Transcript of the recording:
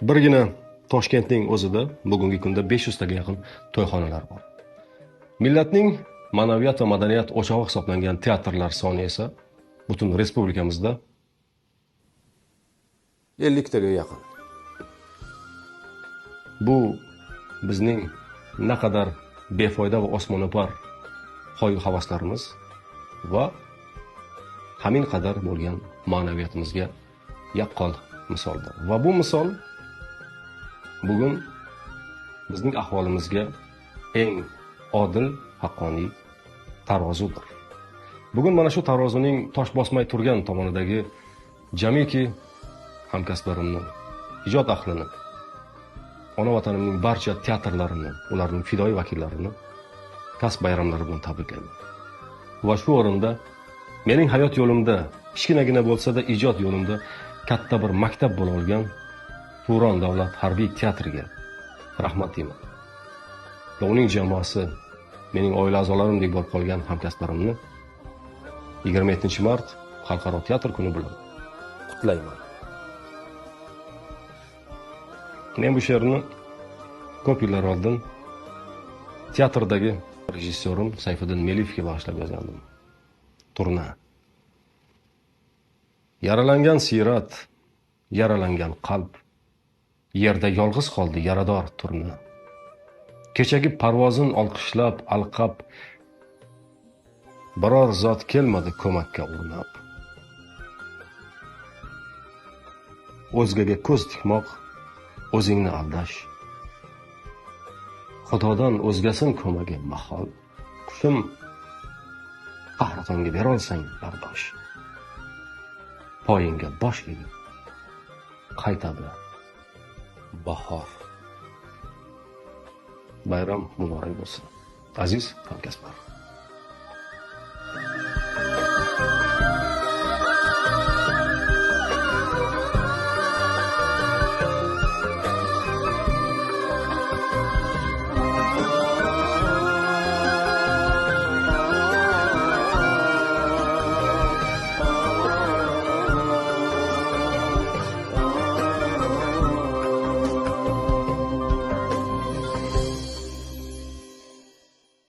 Birgina Toshkentning o'zida bugungi kunda 500 taga yaqin to'yxonalar bor. Millatning ma'naviyat va madaniyat o'chog'i hisoblangan teatrlar soni esa butun respublikamizda 50 taga yaqin. Bu bizning naqadar befoyda va osmono'par hoyu-havaslarimiz va hamin qadar bo'lgan ma'naviyatimizga yaqqol misoldir. Va bu misol bugun bizning ahvolimizga eng odil, haqqoniy tarozudir. Bugun mana shu tarozuning tosh bosmay turgan tomonidagi jamiki hamkasblarimni, ijod ahlini, ona vatanimning barcha teatrlarini, ularning fidoyi vakillarini kasb bayramlari bilan tabriklayman. Va shu o'rinda mening hayot yo'limda, kichkinagina bo'lsa-da ijod yo'limda katta bir maktab bo'la olgan Turon davlat harbiy teatriga rahmat deyman. Va uning jamoasi, mening oila a'zolarimdek bo'lib qolgan hamkasblarimni 27-mart Xalqaro teatr kuni bilan qutlayman. Men bu she'rni ko'p yillar oldin teatrdagi rejissyorim Sayfiddin Meliyevga bag'ishlab yozgandim. Turna. Yaralangan siyrat, yaralangan qalb, yerda yolg'iz qoldi yarador turna. Kechagi parvozin olqishlab, alqab, biror zot kelmadi ko'makka urinab. O'zgaga ko'z tikmoq, o'zingni aldash. Xudodan o'zgasin ko'magi mahol. Qushim, qahratonga berolsang bardosh. Poyingga bosh egib, qaytadi bahor. Bayram muborak bo'lsin. Aziz hamkasblar.